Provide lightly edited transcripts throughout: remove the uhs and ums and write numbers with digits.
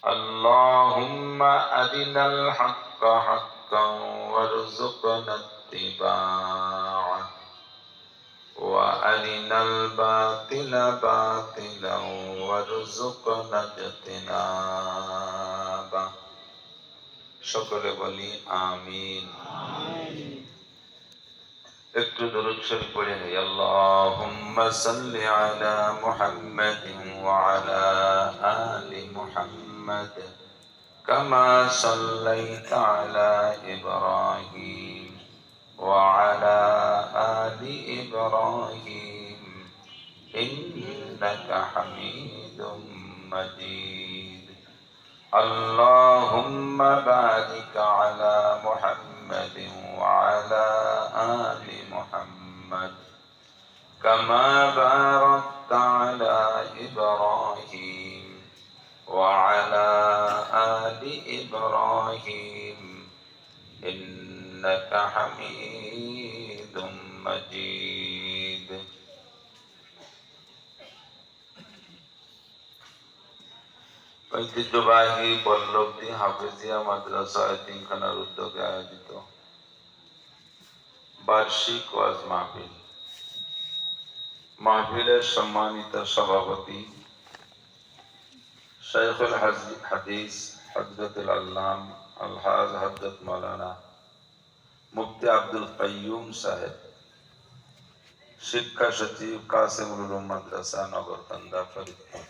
اللهم أرنا الحق حقا وارزقنا اتباعه وأرنا الباطل باطلا وارزقنا اجتنابه সকলে বলি আমিন। একটু দরুদ শরীফ পড়ে নেই। আল্লাহুম্মা সাল্লি আলা মুহাম্মাদিন ওয়া আলা আলি মুহাম্মাদ কামা সাল্লাইতা আলা ইব্রাহিম ওয়া আলা আলি ইব্রাহিম ইন্নাকা হামিদুম মাজিদ। আল্লাহুম্মা বারিক আলা মুহাম্মাদিন ওয়া আলা আলি মুহাম্মাদ কামা বারাকতা আলা ইব্রাহিম ওয়া আলা আলি ইব্রাহিম ইন্নাকা হামিদুম মাজিদ। ঐতিহ্যবাহী পল্লবী হাফেজিয়া মাদ্রাসা এতিমখানার উদ্যোগে আয়োজিত বার্ষিক ওয়াজ মাহফিল। মাহফিলের সম্মানিত সভাপতি শাইখুল হাদিস হযরতুল আল্লাম আলহাজ হযরত মাওলানা মুফতি আব্দুল কাইয়ুম সাহেব, শিক্ষা সচিব কাসিমুল উলুম মাদ্রাসা নগরকান্দা ফরিদপুর।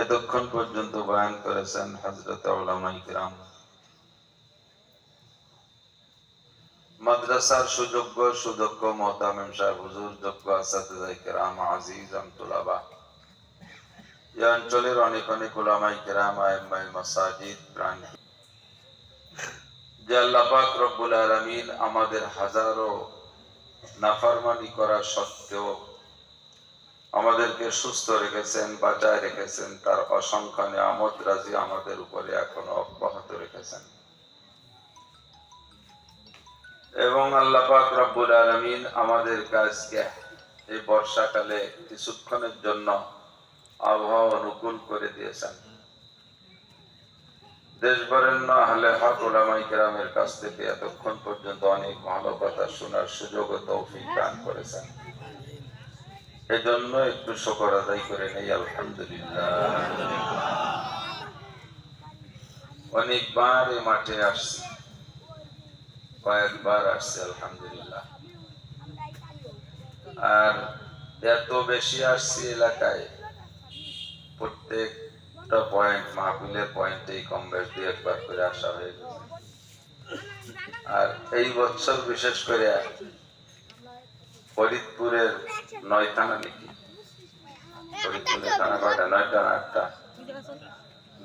এতক্ষণ পর্যন্ত বয়ান করেছেন হযরত উলামায়ে কিরাম, মাদ্রাসার সুদক্ষ মুহতামিম সাহেব হুজুর, যোগ্য আসাতিজায়ে কিরাম, আজিজ আমতুলাবা, এই অঞ্চলের অনেক উলামায়ে কিরাম, আইম্মায়ে মাসাজিদ, প্রাণ যে আল্লাহ পাক রব্বুল আলামিন আমাদের হাজারো নাফরমানি করা সত্ত্বেও আমাদেরকে সুস্থ রেখেছেন, বাঁচায় রেখেছেন, তার অসংখ্য নিয়ামত রাজি আমাদের উপরে এখনো অব্যাহত রেখেছেন। এবং আল্লাহ পাক রব্বুল আলামিন আমাদের কাজকে এই বর্ষাকালে কিছুক্ষণের জন্য আবহাওয়া অনুকূল করে দিয়েছেন। দেশ বরেণ্য আহলে হক উলামায়ে কিরামের কাছ থেকে এতক্ষণ পর্যন্ত অনেক ভালো কথা শোনার সুযোগ ও তৌফিক দান করেছেন। এজন্য একটু শুকর আদায় করে নেই, আলহামদুলিল্লাহ। অনেকবার এই মাঠে আসছি, কয়েকবার আসছি, আলহামদুলিল্লাহ। আর এত বেশি আসছি এলাকায়, প্রত্যেকটা পয়েন্ট মাহফিলের পয়েন্টেই কম বেশ দুই একবার করে আসা হয়ে গেছে। আর এই বছর বিশেষ করে ফরিদপুরের 9 থানা নাকি, ফরিদপুরের থানা কয়টা? 9টা না 8টা?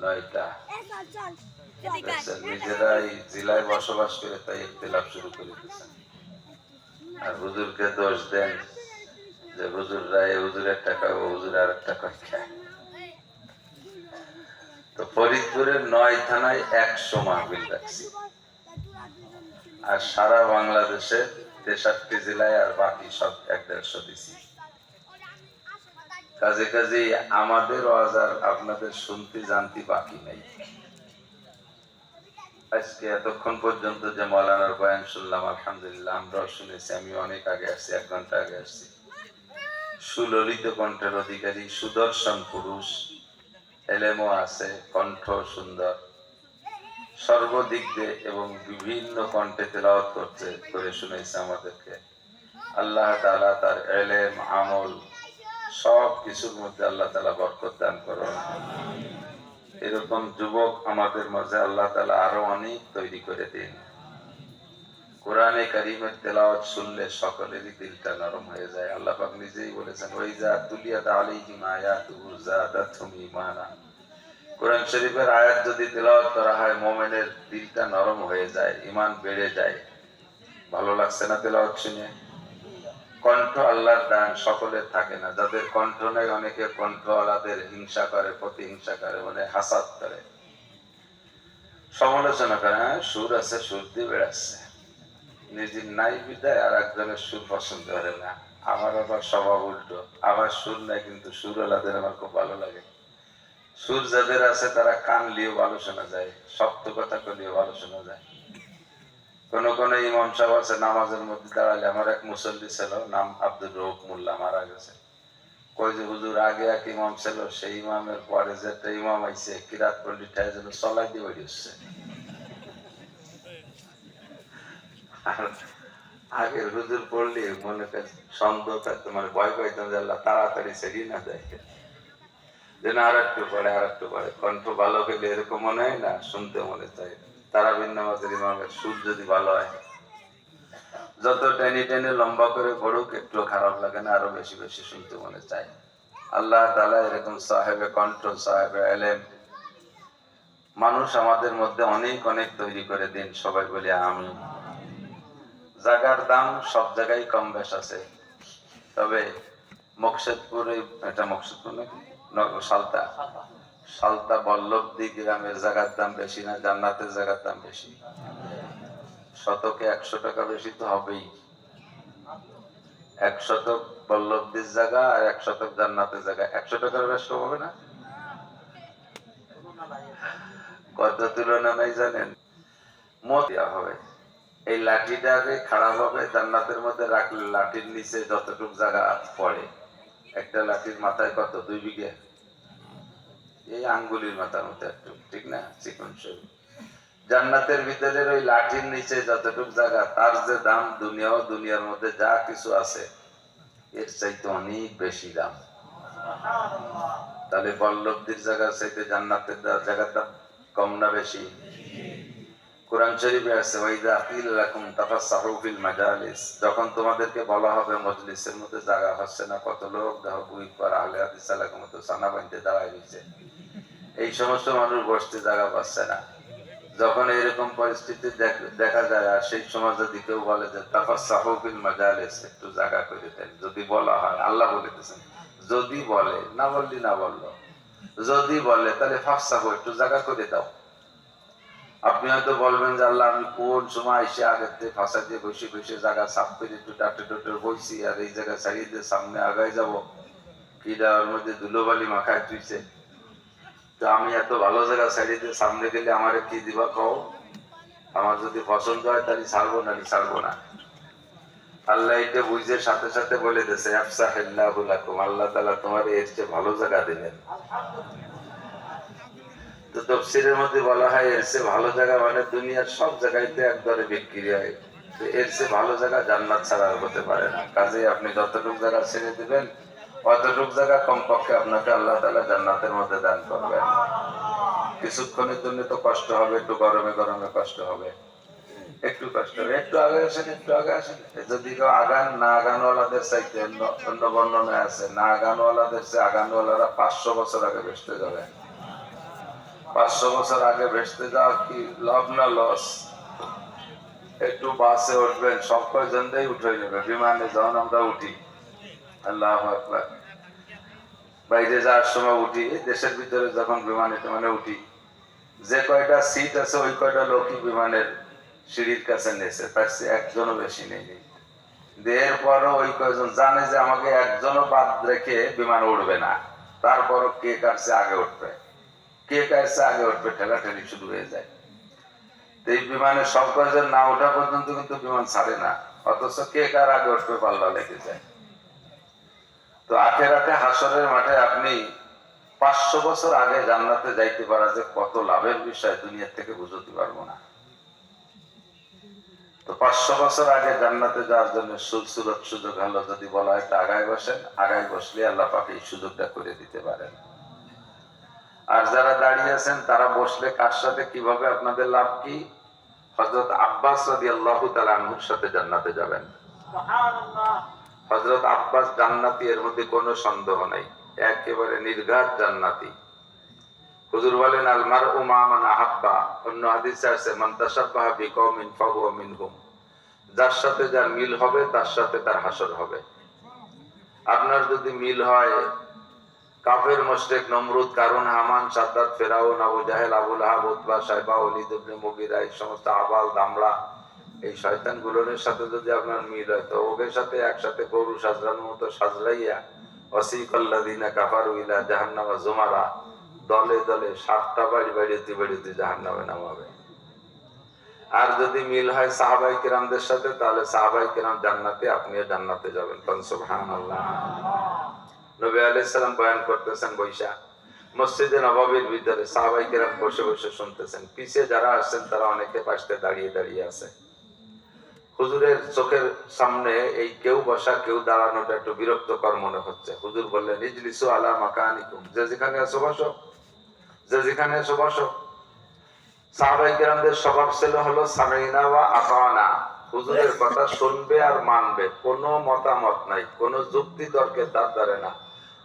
9টা। নিজেরা এই জেলায় বসবাস করে তাই ইখতিলাফ শুরু করে দিয়েছেন। আর হুজুরকে দোষ দেন যে হুজুররা এই হুজুরের টাকা ও হুজুর আর একটা খায়। তো ফরিদপুরের 9 থানায় 100 মাহফিল রাখছি, আর সারা বাংলাদেশে 63 জেলায় আর বাকি সব 150 দিছি। কাজে আমাদের ওয়াজ আর আপনাদের শুনতে জানতে বাকি নাই। আজকে এতক্ষণ পর্যন্ত যে মাওলানার বয়ান শুনলাম, আলহামদুলিল্লাহ, আমরাও শুনেছি। আমি অনেক আগে আসছি, 1 ঘন্টা আগে আসছি। সুললিত কণ্ঠের অধিকারী, সুদর্শন পুরুষ, এলেমও আছে, কণ্ঠ সুন্দর, সর্বদিক দিয়ে এবং বিভিন্ন কণ্ঠে তেলাওয়াত করে শুনেছে আমাদেরকে। আল্লাহ তাআলা তার ইলম, আমল সব কিছুর মধ্যে আল্লাহ তাআলা বরকত দান করুন। এরকম যুবক আমাদের মাঝে আল্লাহ তাআলা আরো অনেক তৈরি করে দিন। কোরআনে কারীমের তেলাওয়াত শুনলে সকলেরই দিলটা নরম হয়ে যায়। আল্লাহ পাক নিজেই বলেছেন, ওয়াইজা তুলিয়াত আলাইহিম আয়াতুহু যাদাতহুম ঈমানা। কোরআন শরীফের আয়াত যদি তেলাওয়াত করা হয়, মুমিনের দিলটা নরম হয়ে যায়, ঈমান বেড়ে যায়। ভালো লাগছে না তেলাওয়াত শুনে? কণ্ঠ আল্লাহর দান, সকলের থাকে না। যাদের কণ্ঠ নেই, অনেকে কণ্ঠওয়ালাদের হিংসা করে, প্রতিহিংসা করে, মানে হাসাদ করে, সমালোচনা করে। হ্যাঁ, সুর আছে, সুর দিয়ে বেড়াচ্ছে, নিজের নাই বিদায় আর একজনের সুর পছন্দ করে না। আমার আবার স্বভাব উল্টো, আমার সুর নাই কিন্তু সুরওয়ালাদের আমার খুব ভালো লাগে। সুর যাদের আছে তারা কানলেও ভালো শোনা যায়, শক্ত কথা করলেও ভালো শোনা যায়। কোন কোন ইমাম সাহেব আছে নামাজের মধ্যে দাঁড়ালে, আমার এক মুসল্লি ছিল নাম আব্দুর রউফ মোল্লা, মারা গেছে। কই যে হুজুর আগে এক ইমাম ছিল, সেই ইমামের পরে যে একটা ইমাম আইছে কিরাত পল্লী ঠাই যেন চলাই দিয়ে বেরিয়ে হচ্ছে। আগের হুজুর পড়লে মনে করেন সন্দেহ থাকতো, মানে ভয় পাইতাম যে আল্লাহ তাড়াতাড়ি ছেড়িয়ে না যায়, যেন আর একটু পরে কণ্ঠ ভালো হইলে এরকম মনে হয় না, শুনতে মনে চায়। তারাবির নামাজের ইমামের সুর যদি ভালো হয়, যত টেনে টেনে লম্বা করে পড়ুক একটু খারাপ লাগে না, আরো বেশি বেশি শুনতে মনে চায়। আল্লাহ তাআলা এরকম সাহেবে কণ্ঠ, সাহেবে এলেম মানুষ আমাদের মধ্যে অনেক অনেক তৈরি করে দিন, সবাই বলি আমিন। জায়গার দাম সব জায়গায় কম বেশ আছে, তবে মকসেদপুরে, এটা মকসেদপুর নাকি সালতা, সালতা বল্লভদি গ্রামের জায়গার দাম বেশি না জান্নাতের জায়গার দাম বেশি? শতকে 100 টাকা বেশি তো হবেই। 1 শতক বল্লভদির জায়গা আর 1 শতক জান্নাতের জায়গা 100 টাকার বেশি হবে না? কত তুলনা নাই জানেন? মত দেওয়া হবে, এই লাঠিটাকে খারাপ হবে জান্নাতের মধ্যে রাখলে লাঠির নিচে যতটুকু জায়গা পড়ে, একটা লাঠির মাথায় কত 2 বিঘা, এই আঙ্গুলির মাথার মতো একটু, ঠিক না, চিকন সরু। জান্নাতের ভিতরে ওই লাঠির নিচে যতটুকু জায়গা, তার যে দাম দুনিয়াও দুনিয়ার মধ্যে যা কিছু আছে এর চাইতে অনেক বেশি দাম। তাহলে বল্লভদের জায়গার চাইতে জান্নাতের জায়গার দাম কম না বেশি? কোরআন শরীফে আছে ওয়াইদা কিল লাকুম তাফাসসাহু ফিল মাজালিস, যখন তোমাদেরকে বলা হবে মজলিসের মধ্যে জায়গা হচ্ছে না, কত লোক দেখো বুই পর আহলে হাদিস সালাকের মতো সানা বাঁধতে দাঁড়ায় রয়েছে, এই সমস্ত মানুষ বসতে জায়গা পাচ্ছে না। যখন এরকম পরিস্থিতি দেখা যায়, আর সেই সময় যদি কেউ বলে যে তাফাসসাহু ফিল মাজালিস, একটু জায়গা করে দেন, যদি বলা হয়, আল্লাহ বলে দিয়েছেন যদি বলে, না বললি না বললো, যদি বলে তাহলে ফাফসাহু, একটু জায়গা করে দাও। আপনি হয়তো বলবেন যে আল্লাহ আমি কোন সময় এসে আগের থেকে ফাঁসা দিয়ে বসে বসে জায়গা সাফ করে একটু টাটে টোটে বইছি, আর এই জায়গা ছাড়িয়ে দিয়ে সামনে আগায় যাব, কি দেওয়ার মধ্যে ধুলোবালি মাখায় তুইছে, তো আমি এত ভালো জায়গা ছাড়িয়ে দিয়ে সামনে গেলে আমারে কি দিবা কও? আমার যদি পছন্দ হয় তাহলে ছাড়বো না, ছাড়বো না। আল্লাহ এটা বুঝে সাথে সাথে বলে দিয়েছে আফসাহিল্লাহু লাকুম, আল্লাহ তাআলা তোমার এর চেয়ে ভালো জায়গা দিবেন। তো তাফসীরের মধ্যে বলা হয় এর চেয়ে ভালো জায়গা মানে দুনিয়ার সব জায়গাতে একবারে বিক্রি হয়, তো এর চেয়ে ভালো জায়গা জান্নাত ছাড়া আর হতে পারে না। কাজেই আপনি যতটুকু জায়গা ছেড়ে দিবেন অতটুকু জায়গা কমপক্ষে আপনাকে আল্লাহ তাআলা জান্নাতের মধ্যে দান করবেন। কিছুক্ষণের জন্য তো কষ্ট হবে, একটু গরমে গরমে কষ্ট হবে, একটু কষ্ট হবে, একটু আগে আসেন, একটু আগে আসেন। যদি কেউ আগান, না আগানওয়ালাদের চাইতে অন্য বর্ণনায় আছে, না আগানওয়ালাদের চেয়ে আগানওয়ালারা 500 বছর আগে ভেস্তে যাবে। 500 বছর আগে ভেস্তে যাওয়া কি লাভ না লস? একটু বাসে উঠবেন, সব কয়জনটাই উঠে নেবে। বিমানে যখন আমরা উঠি, আল্লাহু আকবার, বাইরে যাওয়ার সময় উঠি, দেশের ভিতরে যখন বিমানে উঠি, যে কয়টা সিট আছে ওই কয়টা লোকই বিমানের সিঁড়ির কাছে নেছে, তার চেয়ে একজনও বেশি নেই। এরপরও ওই কয়জন জানে যে আমাকে একজনও বাদ রেখে বিমান উঠবে না, তারপরও কে কাছে আগে উঠবে, কে কাছে আগে উঠবে, ঠেলাঠেলি শুরু হয়ে যায়। এই বিমানে সব কয়জন না ওঠা পর্যন্ত কিন্তু বিমান ছাড়ে না, অথচ কে কার আগে উঠবে পাল্লা লেগে যায়। তো আখেরাতে হাসরের মাঠে আপনি 500 বছর আগে জান্নাতে যাইতে পারা যে কত লাভের বিষয় দুনিয়া থেকে বুঝতে পারবো না। তো 500 বছর আগে জান্নাতে যাওয়ার জন্য সুযোগ হলো, যদি বলা হয় আগায় বসেন, আগায় বসলে আল্লাহ পাক এই সুযোগটা করে দিতে পারেন। আর যারা দাঁড়িয়ে আছেন তারা বসলে কার সাথে কিভাবে আপনাদের লাভ কি? হযরত আব্বাস রাদিয়াল্লাহু তাআলা আনহুর সাথে জান্নাতে যাবেন। সুবহানাল্লাহ। হযরত আব্বাস জান্নাতি, এর মধ্যে কোনো সন্দেহ নাই, একেবারে নির্ঘাত জান্নাতি। হুজুর বলেন আল মারউ মা মান আহাব্বা, অন্য হাদিসে আছে মান তাশাব্বাহা বিকওমিন ফাহুয়া মিনহুম, যার সাথে যার মিল হবে তার সাথে তার হাসর হবে। আপনার যদি মিল হয় কাফের, মুশরিক, নমরুদ, কারুন, হামান, সাদ্দাত, ফেরাউন, আবু জাহেল, আবু লাহাব, উতবা, শাইবা, ওলীদ ইবনে মুগীরা, এই সমস্ত আবাল দামড়া এই শয়তানগুলোর সাথে যদি আপনার মিল হয়, তো ওদের সাথে একসাথে গরু সাজলানোর মতো সাজলাইয়া ওয়াসিকাল্লাযিনা কাফারু ইলা জাহান্নামা যুমারা, দলে দলে 7টা বাড়িতে জাহান্নামে নামাবে। আর যদি মিল হয় সাহাবাই কিরামদের সাথে, তাহলে সাহাবাই কিরাম জান্নাতে, আপনিও জান্নাতে যাবেন। সুবহানাল্লাহ। নবী আলাইহিস সালাম বয়ান করতেছেন বৈশা মসজিদে নববীর ভিতরে, সাহাবাই কিরাম বসে বসে শুনতেছেন। পিছে যারা আসছেন তারা অনেকে পাশে দাঁড়িয়ে দাঁড়িয়ে আছে। হুজুরের চোখের সামনে এই কেউ বসা কেউ দাঁড়ানোটা একটু বিরক্তকর মনে হচ্ছে। হুজুর বললেন, ইজলিসু আলা মাকানিকুম, যে যেখানে আছো বসো, যে যেখানে আছো বসো। সাহাবায়ে কেরামদের স্বভাব ছিল হলো সামিনা ওয়া আতানা, হুজুরের কথা শুনবে আর মানবে, কোনো মতামত নাই, কোনো যুক্তি তর্কের ধার ধারে না।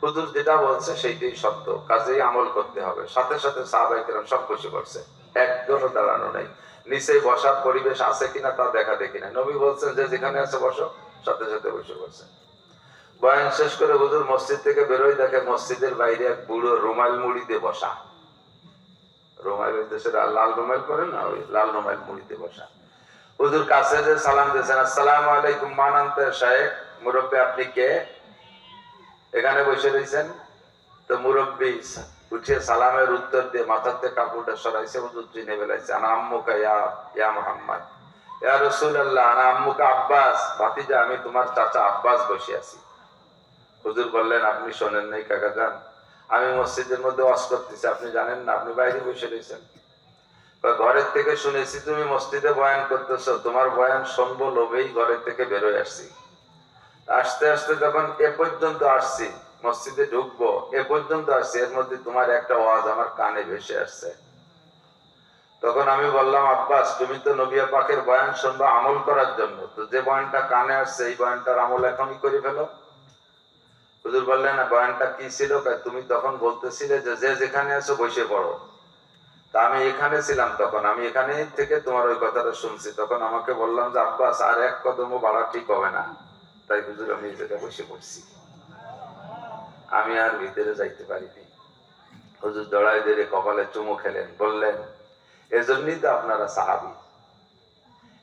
হুজুর যেটা বলছে সেইটাই সত্য, কাজেই আমল করতে হবে। সাথে সাথে সাহাবায়ে কেরাম সব বসে পড়ছে, একজনও দাঁড়ানো নাই। নিচে বসার পরিবেশ আছে কিনা তা দেখা দেখি না। নবী বলছেন যে যেখানে আছে বসো, সাথে সাথে বসে পড়ছে। বয়ান শেষ করে হুজুর মসজিদ থেকে বেরোয়, দেখে মসজিদের বাইরে এক বুড়ো রুমাল মুড়িতে বসা। রুমাল দেশে লাল রুমাল করেন না, ওই লাল রুমাল মুড়িতে বসা। হুজুর কাছে যে সালাম দিয়েছেন, আসসালামু আলাইকুম মানান্তে সাহেব, মুরব্বী আপনি কে, এখানে বসে রয়েছেন? তো মুরব্বী উঠে সালামের উত্তর দিয়ে মাথাতে কাপড়টা সরাইছে। হুজুর চিনে ফেলাইছে, আনা আম্মুকা ইয়া মুহাম্মদ, ইয়া রাসূলুল্লাহ, আনা আম্মুকা আব্বাস, ভাতিজা আমি তোমার চাচা আব্বাস বসে আছি। হুজুর বললেন, আপনি শোনেন নাই কাকা যান, আমি মসজিদের মধ্যে ওয়াজ করতেছি, আপনি জানেন না, আপনি বাইরে বসে রয়েছেন। ঘরের থেকে শুনেছি তুমি মসজিদে বয়ান করতেছো, তোমার বয়ান শুনবো লোভেই ঘরের থেকে বেরোয় আসছি। আস্তে আস্তে যখন এ পর্যন্ত আসছি, মসজিদে ঢুকবো এ পর্যন্ত আসছি, এর মধ্যে তোমার একটা ওয়াজ আমার কানে ভেসে আসছে। তখন আমি বললাম, আব্বাস তুমি তো নবী পাকের বয়ান শুনবো আমল করার জন্য, তো যে বয়ানটা কানে আসছে এই বয়ানটার আমল এখনই করে ফেলো। হুজুর বললেন, বয়ানটা কি ছিল? তুমি তখন বলতেছিলে যে যে যেখানে আছো বসে পড়ো। তা আমি এখানে ছিলাম, তখন আমি এখানে থেকে তোমার ওই কথাটা শুনছি। তখন আমাকে বললাম যে আব্বাস আর এক কদমও বাড়া ঠিক হবে না। তাই হুজুর আমি যেটা বসে পড়ছি, আমি আর ভিতরে যাইতে পারিনি। হুজুর জড়াই দিয়ে কপালে চুমু খেলেন, বললেন, এজন্যই তো আপনারা সাহাবী।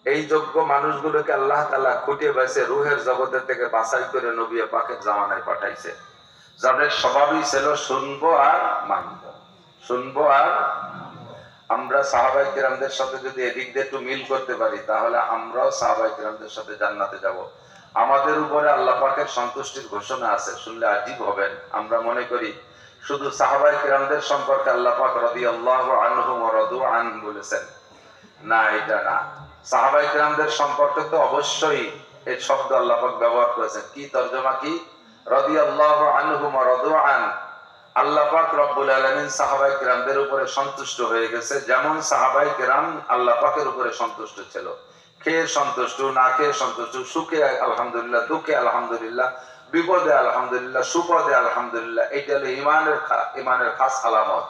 এই যোগ্য মানুষগুলোকে আল্লাহ তাআলা খুঁটিয়ে বেছে রুহের জগতের থেকে বাছাই করে নবী পাকের জামানায় পাঠাইছে, যাদের স্বভাবই ছিল শুনবো আর মানব, শুনবো আর। আমরা সাহাবায়ে কেরামদের সাথে যদি এদিক দিয়ে একটু মিল করতে পারি, তাহলে আমরাও সাহাবায়ে কেরামদের সাথে জান্নাতে যাব। আমাদের উপরে আল্লাহ পাকের সন্তুষ্টির ঘোষণা আছে, শুনলে আজীব হবেন। আমরা মনে করি শুধু সাহাবায়ে কেরামদের সম্পর্কে আল্লাহ পাক রাদিয়াল্লাহু আনহুম ওয়া রাদু আন বলেছেন, না এটা না। সাহাবায়ে কেরামদের সম্পর্কে তো অবশ্যই এই শব্দ আল্লাহ পাক ব্যবহার করেছেন। কি তরজমা কি? রাদিয়াল্লাহু আনহুম ওয়া রাদু আন। আল্লাহ পাক রব্বুল আলামিন সাহাবায়ে কেরামদের উপরে সন্তুষ্ট হয়ে গেছে, যেমন সাহাবায়ে কেরাম আল্লাহ পাকের উপরে সন্তুষ্ট ছিল। খেয়ে সন্তুষ্ট, না খেয়ে সন্তুষ্ট, সুখে আলহামদুলিল্লাহ, দুঃখে আলহামদুলিল্লাহ, বিপদে আলহামদুলিল্লাহ, সুপদে আলহামদুলিল্লাহ। এটা হলো ইমানের খাস আলামত।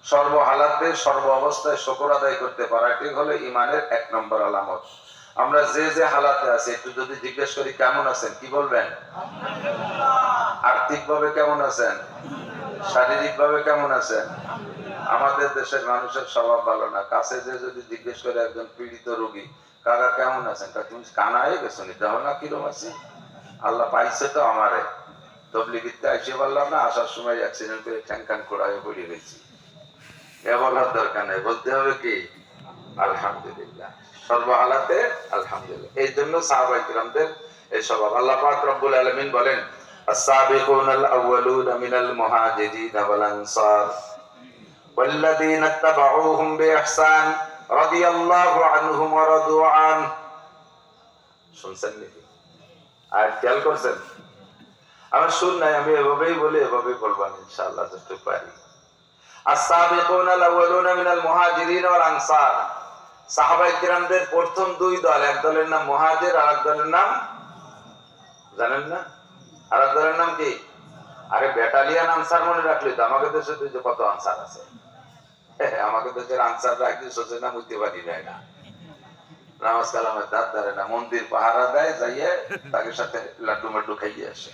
সর্ব হালাতে সর্ব অবস্থায় শুকর আদায় করতে পারা, এটি হলো ইমানের 1 নম্বর আলামত। আমরা যে যে হালাতে আছি, একটু যদি জিজ্ঞেস করি কেমন আছেন, কি বলবেন? আর্থিক ভাবে কেমন আছেন? শারীরিক ভাবে কেমন আছেন? আমাদের দেশের মানুষের স্বভাব ভালো না। কাছে যে যদি জিজ্ঞেস করে একজন পীড়িত রোগী, কাকা কেমন আছেন, তুমি কানা হয়ে গেছো নি, দেখো না কিরম আছি। আল্লাহ পাইছে তো আমারে, তবলিগিতে আইসে পারলাম না, আসার সময় অ্যাক্সিডেন্ট করে ঠ্যাং ঠ্যাং খোড়ায় পড়ে গেছি। এ বলার দরকার নেই, বলতে হবে কি আলহামদুলিল্লাহ, সর্বহালাতে আলহামদুলিল্লাহ। এই জন্য সাহাবায়ে কেরামদের এই স্বভাব। আল্লাহ পাক রব্বুল আলামিন বলেন, আস-সাবিকুনাল আউয়ালুনা মিনাল মুহাজিরিনা ওয়াল আনসার ওয়াল্লাযীনা ইত্তাবাউহুম বিইহসান রাদিয়াল্লাহু আনহুম ওয়া রাদু আন। শুনছেন নাকি? আর খেয়াল করছেন? আমার শুন নাই, আমি এভাবেই বলি, এভাবেই বলবেন ইনশাআল্লাহ যতটুকু পারি। আস-সাবিকুনাল আউয়ালুনা মিনাল মুহাজিরিনা ওয়াল আনসার, সাহাবায়ে কেরামদের প্রথম 2 দল, এক দলের নাম মুহাজির আর এক দলের নাম জানেন না? আর এক দলের নাম কি? আরে ব্যাটালিয়ান আনসার মনে রাখলে তো, আমাদের দেশে তো যে কত আনসার আছে। আমাদের দেশের আনসাররা একদিন সোজা নাম হইতে পারি না, নামাজ কালামের দাঁত ধরে না, মন্দির পাহারা দেয়, যাইয়ে তাদের সাথে লাড্ডু মাড্ডু খাইয়ে আসে।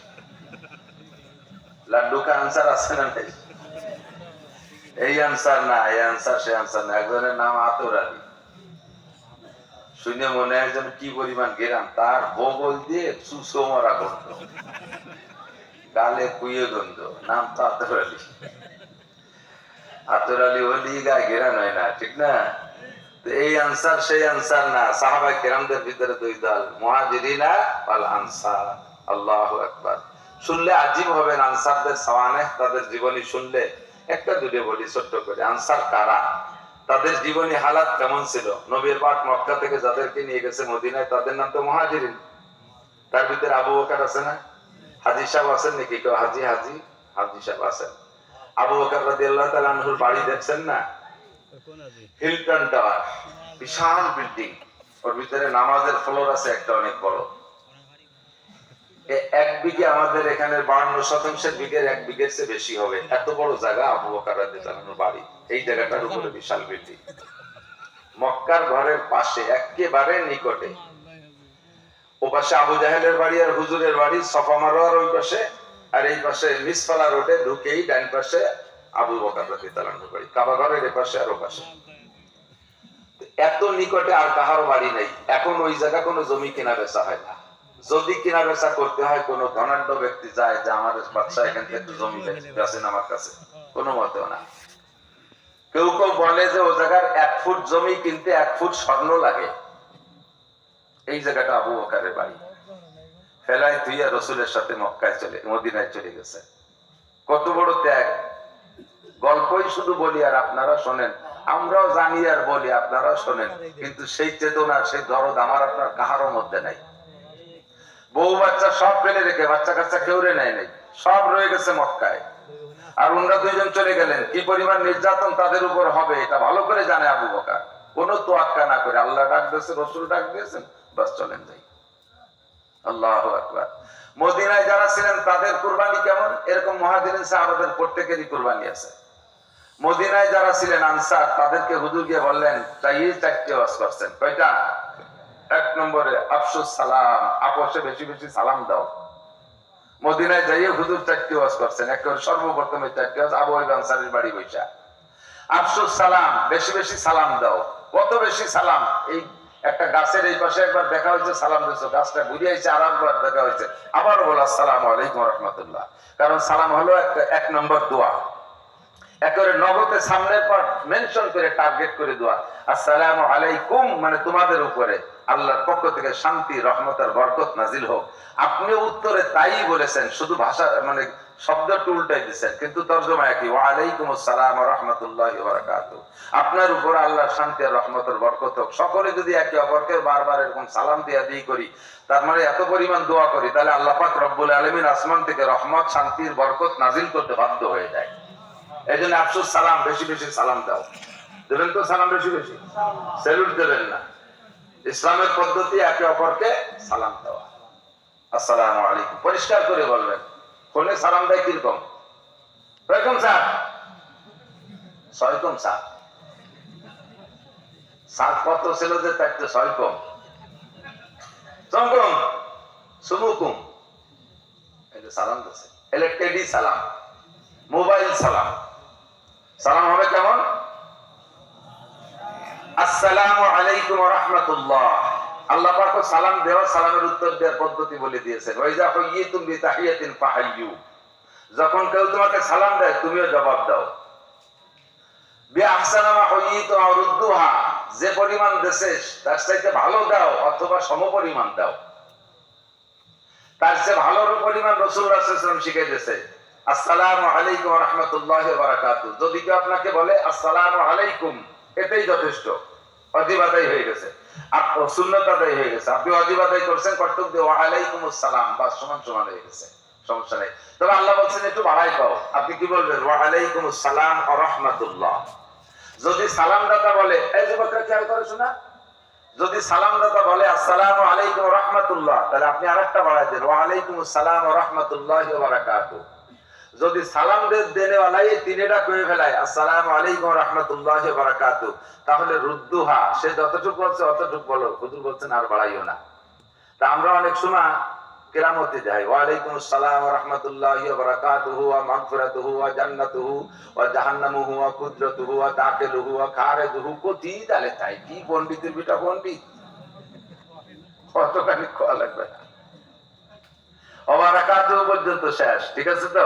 লাড্ডু কা আনসার আছে না নাই? এই আনসার না, এই আনসার সে আনসার না। একজনের নাম আতর আলী, শুনে মনে একজন কি পরিমাণ গেরাম, তার বগল দিয়ে চুষো মরা গন্ধ, গালে কুয়ে গন্ধ, নাম তো আতর আলী। আতর আলী ওলি গায়ে ঘেরা নয় না, ঠিক না? তো এই আনসার সেই আনসার না, সাহাবা কেরামদের ভিতরে দুই দল, মুহাজিরিনা ওয়াল আনসার। আল্লাহু আকবার। শুনলে আজীব হবেন আনসারদের সাওয়ানে, তাদের জীবনী শুনলে। একটা দুটো বলি ছোট্ট করে, আনসার কারা, তাদের জীবনী হালাত কেমন ছিল। নবীর পাক মক্কা থেকে যাদেরকে নিয়ে গেছে মদিনায়, তাদের নাম তো মুহাজিরিন। তার ভিতরে আবু বকর আছে না? হাজী সাহেব আছেন নাকি কেউ? হাজী সাহেব আছেন। আবু বকর রাদিয়াল্লাহু তাআলা আনহুর বাড়ি দেখছেন না? হিলটন টাওয়ার, বিশাল বিল্ডিং। ওর ভিতরে নামাজের ফ্লোর আছে একটা অনেক বড়। এক বিঘে আমাদের এখানে 52% বিঘের এক বিঘের চেয়ে বেশি হবে, এত বড় জায়গা আবু বকর রাদিয়াল্লাহু আনহুর বাড়ি। এই জায়গাটার উপরে বিশাল বিল্ডিং, মক্কার ঘরের পাশে একেবারে নিকটে। ও পাশে আবু জাহেলের বাড়ি আর হুজুরের বাড়ি, সফা মারোয়ার ওই পাশে, আর এই পাশে মিসফালা রোডে ঢুকেই ডান পাশে আবু বকর রাদিয়াল্লাহু আনহুর বাড়ি। কাবা ঘরের এই পাশে আর ও পাশে, এত নিকটে আর কাহারও বাড়ি নেই। এখন ওই জায়গা কোনো জমি কেনা বেচা হয় না। যদি কেনা বেচা করতে হয়, কোনো ধনাঢ্য ব্যক্তি যায় যে আমার বাচ্চা এখান থেকে একটু জমি বেচেন আমার কাছে, কোনো মতেও না। কেউ কেউ বলে যে ও জায়গার 1 ফুট জমি কিনতে 1 ফুট স্বর্ণ লাগে। এই জায়গাটা আবু বকরের বাড়ি। ফেলাই তুইয়া রসুলের সাথে মদিনায় চলে গেছে। কত বড় ত্যাগ! গল্পই শুধু বলি আর আপনারা শোনেন, আমরাও জানি আর বলি, আপনারাও শোনেন, কিন্তু সেই চেতনা, সেই দরদ আমার আপনার কাহারও মধ্যে নাই। বউ বাচ্চা সব ফেলে রেখে, বাচ্চা কাচ্চা কেউ নেয় নাই, সব রয়ে গেছে মক্কায়। আর ওনারা দুইজন চলে গেলেন। কি পরিমাণ নির্যাতন তাদের উপর হবে এটা ভালো করে জানে আবু বকর। কোনো তোয়াক্কা না করে আল্লাহ ডাক দিয়েছে, রসুল ডাক দিয়েছেন, বাস চলেন যাই। আল্লাহু আকবার। মদিনায় যারা ছিলেন তাদের কুরবানি কেমন? এরকম মুহাজিরিন সাহাবাদের প্রত্যেকেরই কুরবানি আছে। মদিনায় যারা ছিলেন আনসার, তাদেরকে হুজুর গিয়ে বললেন, তাই 4টি ওয়াজ করছেন। কয়টা? 1 নম্বরে আফসুস সালাম, আপোষে বেশি বেশি সালাম দাও। মদিনায় যাইয়ে হুজুর 4টি ওয়াজ করছেন। একেবারে সর্বপ্রথমে 4টি ওয়াজ আবু আইয়ুব আনসারীর বাড়ি বৈশা। আফসুস সালাম, বেশি বেশি সালাম দাও। কত বেশি সালাম! এই একটা গাছের এই পাশে একবার দেখা হয়েছে, সালাম দিয়েছো, গাছটা ঘুরে আইছে, আর একবার দেখা হয়েছে, আবার বলো আসসালামু আলাইকুম ওয়া রাহমাতুল্লাহ। কারণ সালাম হলো একটা 1 নম্বর দোয়া। একেবারে নগদে সামনের পর মেনশন করে টার্গেট করে দোয়া। আসসালামু আলাইকুম মানে তোমাদের উপরে আল্লাহর পক্ষ থেকে শান্তি, রহমত আর বরকত নাজিল হোক। আপনি উত্তরে তাই বলেছেন, শুধু ভাষা মানে শব্দটা উল্টাই দিয়েছেন, কিন্তু তরজমা একই, ওয়া আলাইকুমুস সালাম ওয়া রাহমাতুল্লাহি ওয়া বারাকাতুহু। আপনার উপর আল্লাহর শান্তি আর রহমত আর বরকত হোক। সকলে যদি একে অপরকে বারবার এরকম সালাম দিয়ে করি, তার মানে এত পরিমাণ দোয়া করি, তাহলে আল্লাহ পাক রব্বুল আলামিন আসমান থেকে রহমত, শান্তির বরকত নাজিল করতে বাধ্য হয়ে যায়। এই জন্য আফসোস সালাম, বেশি বেশি সালাম দাও। দেবেন তো সালাম বেশি বেশি, স্যালুট দেবেন না। ইসলামের পদ্ধতি একে অপরকে সালাম দেওয়া। আসসালামু আলাইকুম পরিষ্কার করে বলবেন। ফোনে সালাম দেয় কিরকম? ওয়ালাইকুম স্যার, সালাম স্যার। সাত কত ছিল যে তাই তো সালাম সালাম সুমুকুম, এটা সালাম দিচ্ছে। ইলেকট্রিক সালাম, মোবাইল সালাম। সালাম হবে কেমন? আসসালামু আলাইকুম ওয়া রাহমাতুল্লাহ। আল্লাহ পাক সালাম দেওয়া, সালামের উত্তর দেওয়ার পদ্ধতি বলে দিয়েছেন। ওয়া ইযা হুয়িতুম বিতাহিয়াতিন ফাহাইয়ু, যখন কেউ তোমাকে সালাম দেয় তুমিও জবাব দাও। বিআহসানা মা হুয়িতু আও রুদ্দুহা, যে পরিমাণ দেশে তার চাইতে ভালো দাও অথবা সমপরিমাণ দাও। তার চেয়ে ভালো পরিমাণ রাসূল সাল্লাল্লাহু আলাইহি ওয়াসাল্লাম শিখিয়ে দিয়েছে। আসসালামু আলাইকুম ওয়া রাহমাতুল্লাহি ওয়া বারাকাতুহু, যদি কেউ আপনাকে বলে আসসালামু আলাইকুম, এটাই যথেষ্ট, ওয়াজিব আদায় হয়ে গেছে, সুন্নাত আদায় হয়ে গেছে। আপনি ওয়াজিব আদায় করছেন, কর্তব্য দিয়ে ওয়া আলাইকুমুস সালাম, বাস সমান সমান হয়ে গেছে, সমস্যা নেই। তবে আল্লাহ বলছেন একটু বাড়াই পাও, আপনি কি বলবেন? ওয়া আলাইকুমুস সালাম ওয়া রাহমাতুল্লাহ। যদি সালামদাতা বলে, এই যুবকরা খেয়াল করে শোনা, যদি সালামদাতা বলে আসসালামু আলাইকুম ওয়া রাহমাতুল্লাহ, তাহলে আপনি আরেকটা বাড়াই দেন, ওয়া আলাইকুমুস সালাম ওয়া রাহমাতুল্লাহি ওয়া বারাকাতুহু। যদি সালাম দেনেওয়ালাই তিনটা কয়ে ফেলায় আসসালামু আলাইকুম ওয়া রাহমাতুল্লাহি ওয়া বারাকাতুহু, তাহলে রুদ্দুহা, সে যতটুকু বলছে অতটুকু বলো, হুজুর বলছেন আর বাড়াইও না। তা আমরা অনেক সময় কেরামতে যাই, ওয়া আলাইকুমুস সালাম ওয়া রাহমাতুল্লাহি ওয়া বারাকাতুহু ওয়া মাগফিরাতুহু ওয়া জান্নাতুহু ওয়া জাহান্নামুহু ওয়া কুদরাতুহু ওয়া দাখিলুহু ওয়া খারিজুহু, কোটি তালে তাই কি পণ্ডিতের বিটা পণ্ডিত, কতখানি কোয়া লাগবে না। ওয়া বারাকাতুহু পর্যন্ত শেষ, ঠিক আছে তো?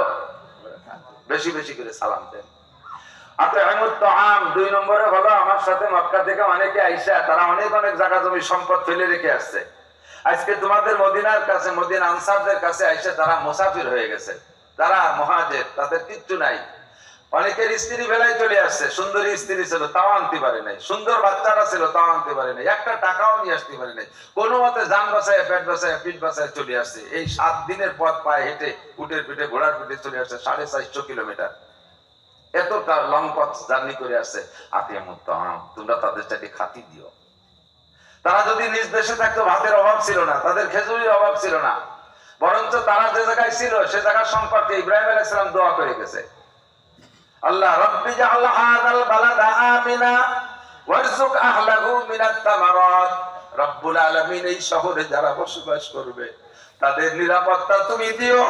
বেশি বেশি করে সালাম দেন। আত'ইমুত তাআম। 2 নম্বরে হলো আমার সাথে মক্কা থেকে অনেকে আইসা তারা অনেক অনেক জায়গা জমি সম্পদ ফেলে রেখে আসছে। আজকে তোমাদের মদিনার কাছে, মদিনা আনসারদের কাছে আইসা তারা মুসাফির হয়ে গেছে, তারা মুহাজির, তাদের কিচ্ছু নাই। অনেকের স্ত্রী বেলায় চলে আসছে, সুন্দরী স্ত্রী ছিল তাও আনতে পারে নাই, সুন্দর বাচ্চারা ছিল তাও আনতে পারে নাই, একটা টাকাও নিয়ে আসতে পারে নাই। কোনো মতে যান বাঁচায়, পেট বাঁচায়, পিঠ বাঁচায় চলে আসছে। এই 7 দিনের পথ পায়ে হেঁটে, উটের পিঠে ঘোড়ার পিঠে চলে আসছে 450 কিলোমিটার। এতটা লং পথ জার্নি করে আসছে। আত'ইমুত তাআম, তোমরা তাদের চাইতে খাতি দিও। তারা যদি নিজ দেশে থাকতো ভাতের অভাব ছিল না, তাদের খেজুরির অভাব ছিল না, বরঞ্চ তারা যে জায়গায় ছিল সে জায়গার সম্পর্কে ইব্রাহিম আলাইহিস সালাম দোয়া করে গেছে, আল্লাহ রব্বি জাআল হাযাল বালাদা আমিনা ওয়ারযুক আহলাহু মিনাত তামারাত। রব্বুল আলামিন, এই শহরে যারা বসবাস করবে তাদের নিরাপত্তা তুমি দিও।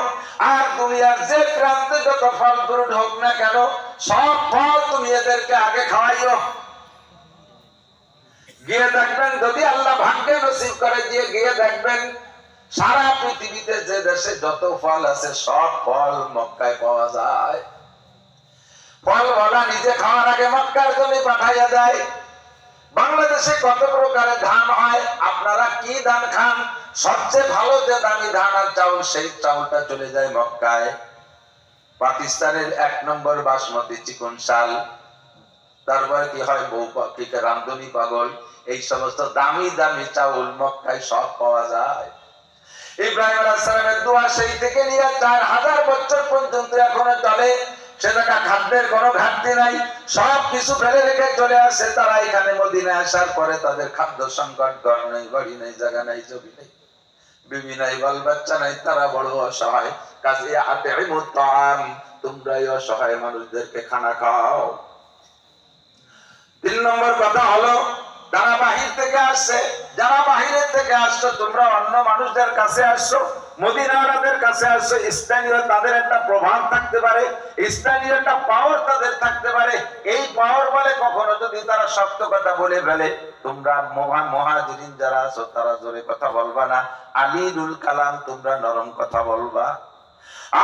আর দুনিয়ার যে প্রান্তে যত ফল ফ্রুট হোক না কেন, সব ফল তুমি এদেরকে আগে খাওয়াইও। গিয়ে দেখবেন, যদি আল্লাহ ভাগ্যে নসিব করে গিয়ে দেখবেন, সারা পৃথিবীতে যে দেশে যত ফল আছে সব ফল মক্কায় পাওয়া যায়। ফল বলা নিজে খাওয়ার আগে মক্কার জমি পাঠাইয়া দেয়। বাংলাদেশে কত প্রকারের ধান হয়, আপনারা কি ধান খান? সবচেয়ে ভালো যে দামি ধান আর চাউল, সেই চাউলটা চলে যায় মক্কায়। পাকিস্তানের 1 নম্বর বাসমতি চিকন চাল, তারপরে কি হয় বউ পাখিকে রামধনি পাগল, এই সমস্ত দামি দামি চাউল মক্কায় সব পাওয়া যায়। ইব্রাহিম আলাইহিস সালামের দোয়া সেই থেকে নিয়ে 4000 বছর পর্যন্ত এখনো চলে। সে জায়গা খাদ্যের কোনো ঘাটতি নাই, সব কিছু ফেলে রেখে চলে আসে তারা এখানে মদিনায় আসার পরে। তাদের খাদ্য সংকট, ঘর নেই, বাড়ি নেই, জায়গা নাই, জমি নেই, বিবি নাই, বাল বাচ্চা নাই, তারা বড় অসহায়। কাজে আত'ইমুত তাআম, তোমরা এই অসহায় মানুষদেরকে খানা খাও। 3 নম্বর কথা হলো, যারা বাহির থেকে আসছে, যারা বাহিরের থেকে আসছো, তোমরা অন্য মানুষদের কাছে আসছো, মদিনাওয়ালাদের কাছে আসছো, স্থানীয় তাদের একটা প্রভাব থাকতে পারে, স্থানীয় একটা পাওয়ার তাদের থাকতে পারে। এই পাওয়ার বলে কখনো যদি তারা শক্ত কথা বলে ফেলে, তোমরা মুহাজিরিন যারা আছো তারা জোরে কথা বলবা না, আলীনুল কালাম, তোমরা নরম কথা বলবা।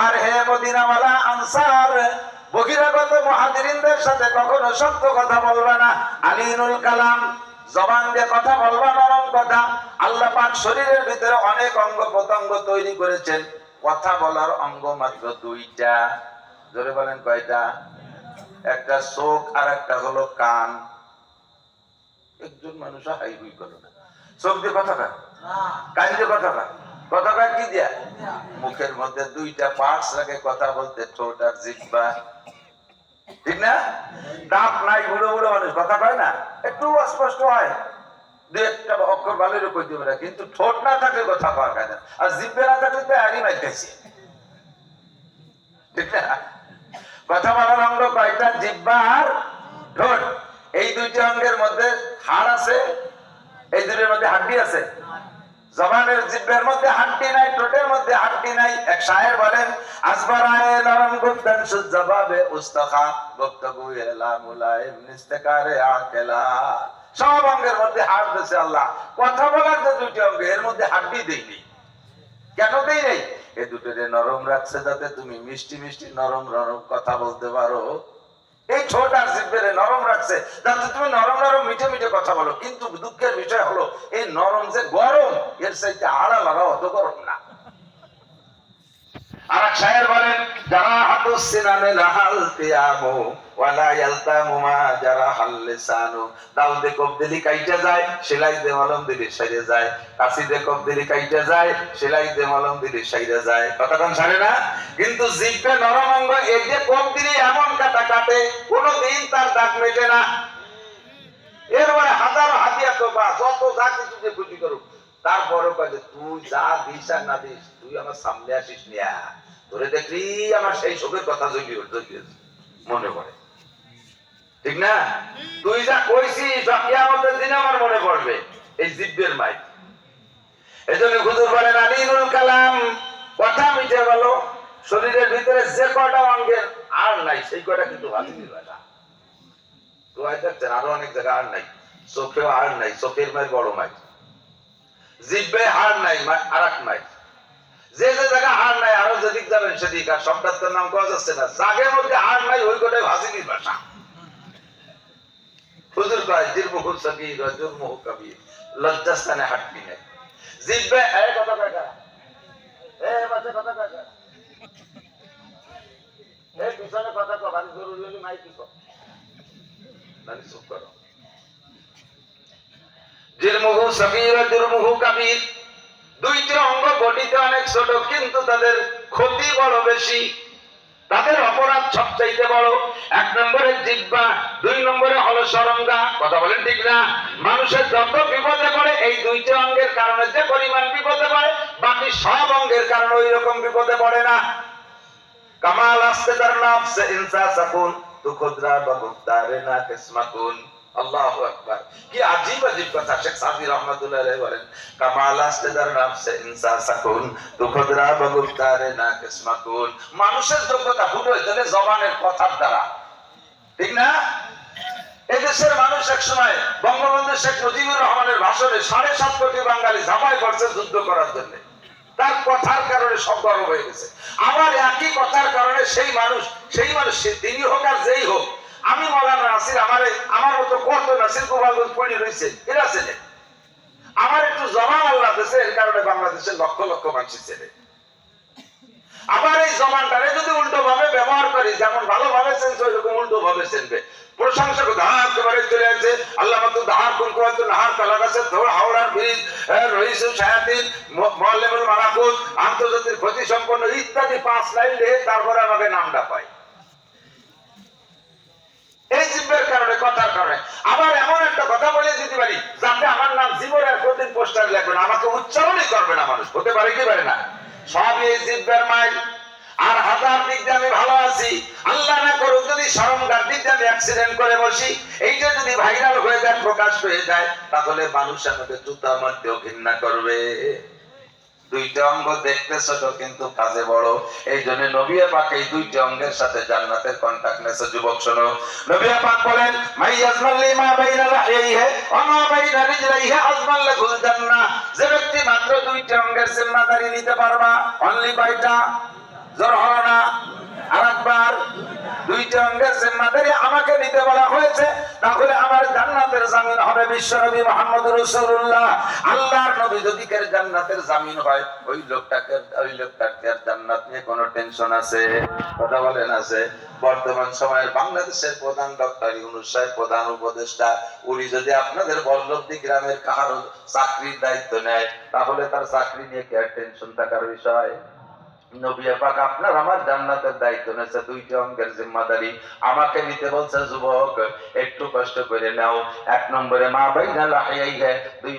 আর হে মদিনাওয়ালা আনসার, বহিরাগত মুহাজিরিনদের সাথে কখনো শক্ত কথা বলবা না, আলীনুল কালাম, জবান দিয়ে কথা বলবা, নরম কথা। আল্লাহ পাক শরীরের ভিতরে অনেক অঙ্গ প্রত্যঙ্গ তৈরি করেছেন, কথা বলার অঙ্গ মাত্র 2টা। জোরে বলেন কয়টা? একটা চোখ আর একটা হলো কান। একজন মানুষ হাই হুই করো না, চোখ দিয়ে কথা কয়, কান দিয়ে কথা কয়। কথা কয় কি দিয়া? মুখের মধ্যে 2টা পার্টস রাখে কথা বলতে, ঠোঁট আর জিহ্বা, ঠিক না? দাঁত নাই, বুড়ো বুড়ো মানুষ কথা কয় না, একটু অস্পষ্ট হয়, 2-1টা অক্ষর ভালোই কইতে পারে, কিন্তু ঠোঁট না থাকলে কথা কওয়া যায় না। আর জিহ্বা না থাকলে তো আগে মাইতেছে, ঠিক না? কথা বলার অঙ্গ কয়টা? জিহ্বা আর ঠোঁট। এই 2টা অঙ্গের মধ্যে হাড় আছে, এই দুটোর মধ্যে হাড্ডি আছে। জবানের জিহ্বার মধ্যে হাড্ডি নাই, ঠোঁটের মধ্যে হাড্ডি নাই। এক শায়ের বলেন, আসবারায়ে নরম গুপ্তান সুজবাবে উস্তাখা গুপ্তগু এলা মুলাইম নিস্তেকারে আকেলা। সব অঙ্গের মধ্যে হাড় দিয়েছে আল্লাহ, কথা বলার যে 2টি অঙ্গ এর মধ্যে হাড্ডি দেয়নি। কেন দেই নাই? এই দুটোরে নরম রাখছে যাতে তুমি মিষ্টি মিষ্টি নরম নরম কথা বলতে পারো। এই ছোট আর জিহ্বারে নরম রাখছে যাতে তুমি নরম নরম মিঠে মিঠে কথা বলো। কিন্তু দুঃখের বিষয় হলো, এই নরম যে গরম, এর চাইতে আড়া লাগা অত গরম না। আর এক শায়ের বলেন, যারা হাতুস সিনানে লাহাল কিয়ামু ওয়ালা ইয়ালতামু মা যারা হাল লিসানু। দাও দে কবদিলি কাইটা যায়, সেলাই দে মলম দিলি সাইরে যায়। কাশি দে কবদিলি কাইটা যায়, সেলাই দে মলম দিলি সাইরে যায়। কথা কোন ছাড়ে না? কিন্তু জিহ্বা নরম অঙ্গ, এই যে কবদিলি এমন কাটা কাটে, কোনদিন তার দাগ মেটে না। এরপরে হাজারো হাতিয়া তো বা যত যা কিছু যে ক্ষতি করুক, তারপরে কাজে তুই যা দিস আর না দিস, তুই আমার সামনে আসিস নিয়া, তোরে দেখলি আমার সেই শোকের কথা মনে পড়ে, ঠিক না? তুই যা কইছিস কিয়ামতের দিন আমার মনে পড়বে, এই জিহ্বার মাইক। এজন্য হুজুর বলেন, আলীনুল কালাম, কথা মিটে গেল। শরীরের ভিতরে যে কয়টা অঙ্গের আর নাই, সেই কয়টা কিন্তু বাতিল ভাষা। আরো অনেক জায়গায় আর নাই, চোখেও আর নাই, চোখের মাই বড় মাই, জিহ্বায় হাড় নাই, আর এক মাই। যে যে জায়গা হাড় নাই, আরো যেদিক যাবেন সেদিক। আর সব ডাক্তার নাম করা যাচ্ছে না, জাগের মধ্যে হাড় নাই, ওই কোটাই ভাসিনির ভাষা। হুজুর কয় জিরমুহু সগীর ওয়া জুরমুহু কবীর, লজ্জাস্থানে হাঁটবি না। জিহ্বা এই কথা কয়, এই বাচ্চা কথা কয়, এই পিছনে কথা কয়, বাড়ি জরুরি হলে মাইক কয়, নানি চুপ করো। জিরমুহু সগীর ওয়া জুরমুহু কবীর, দুইটি অঙ্গ গঠিত অনেক ছোট, কিন্তু তাদের ক্ষতি বড় বেশি, তাদের অপরাধ সবচাইতে বড়। এক নম্বরে জিহ্বা, দুই নম্বরে হলো সরঙ্গা। কথা বলেন ঠিক না? মানুষের যত বিপদে পড়ে এই দুইটি অঙ্গের কারণে যে পরিমাণ বিপদে পড়ে, বাকি সব অঙ্গের কারণে ওই রকম বিপদে পড়ে না। কামাল আসতে তার নাফসে ইনসা সাকুন তু খুদরা বাগুতারে না কিসমাতুন। আল্লাহু আকবার, কি আজীব আজীব কথা শেখ সাদি রহমাতুল্লাহ আলাইহি বলেন, কামাল আসতে তার নাফসে ইনসা সাকুন তু খুদরা বাগুতারে না কিসমাতুন। মানুষের যোগ্যতা ফুটে হইতে জবানের কথার দ্বারা, ঠিক না? এদেশের মানুষ এক সময় বঙ্গবন্ধু শেখ মুজিবুর রহমানের ভাষণে 7.5 কোটি বাঙালি ঝাঁপাই পড়ছে যুদ্ধ করার জন্য, তার কথার কারণে সব গরম হয়ে গেছে। আবার একই কথার কারণে সেই মানুষ তিনি হোক আর যেই হোক, আমি মৌলানা নাসির, আমার মতো কত নাসির গোপালগঞ্জ পড়ে রয়েছে, এরা ছেলে আমার একটু জবান আল্লাহ দিয়েছে, এর কারণে বাংলাদেশের লক্ষ লক্ষ মানুষের ছেলে। আবার এই জবানটারে যদি উল্টো ভাবে ব্যবহার করি, যেমন ভালোভাবে চেনছে ওইরকম উল্টো ভাবে চেনবে। প্রশংসা একেবারে চলে আসছে, আল্লাহ মতো দাহার কোন নাহার কালা গাছে ধর হাওড়ার ব্রিজ রহিসু শায়াতিন মুআল্লিমুল মারাকুত আন্তর্জাতিক ক্ষতি সম্পন্ন ইত্যাদি 5 লাইন লিখে তারপরে আমাকে নামটা পাই। এই জিব্বের কারণে, কথার কারণে। আবার এমন একটা কথা বলে দিতে পারি যাতে আমার নাম জীবনের প্রতিদিন পোস্টার লিখবে না, আমাকে উচ্চারণই করবে না মানুষ। হতে পারে কি পারে না? সব এই জিব্বের মাইল। আর হাজার দিক দিয়ে আমি ভালো আছি, আল্লাহ না করুক যদি সরঙ্গার দিক দিয়ে আমি অ্যাক্সিডেন্ট করে বসি, এইটা যদি ভাইরাল হয়ে যায়, প্রকাশ হয়ে যায়, তাহলে মানুষ আমাকে জুতা মারতেও ঘৃণা করবে। দুইটা অঙ্গ দেখতে ছোট কিন্তু কাজে বড়। এই জন্য নবী পাক এই দুইটা অঙ্গের সাথে জান্নাতের কন্টাক্ট নেছে। যুবক শোনো, নবী পাক বলেন, মাই আজমাল্লি মা বাইনা লাহিহি ওয়া মা বাইনা রিজলাইহি আজমাল লাহুল জান্নাহ। যে ব্যক্তি মাত্র দুইটা অঙ্গের জিম্মাদারি নিতে পারবা, অনলি কয়টা? জোর হলো না? আরেকবার, দুইটা অঙ্গের জিম্মাদারি আমাকে নিতে বলা হয়েছে, তাহলে আমার জান্নাতের জামিন হবে বিশ্বনবী মুহাম্মদুর রাসূলুল্লাহ। আল্লাহর নবী যদি কের জান্নাতের জামিন হয়, ওই লোকটাকে জান্নাত নিয়ে কোনো টেনশন আছে? কথা বলেন আছে? বর্তমান সময়ের বাংলাদেশের প্রধান ডক্টর ইউনূস সাহেব, প্রধান উপদেষ্টা, উনি যদি আপনাদের বল্লভদী গ্রামের কারো চাকরির দায়িত্ব নেয়, তাহলে তার চাকরি নিয়ে কি আর টেনশন থাকার বিষয়? নবী পাক আপনার আমার জান্নাতের দায়িত্ব নিয়েছে, দুইটা অঙ্গের জিম্মাদারি আমাকে নিতে বলছে। যুবক, একটু কষ্ট করে নাও। এক নম্বরে মা বাইনা লাহিয়াইহি, দুই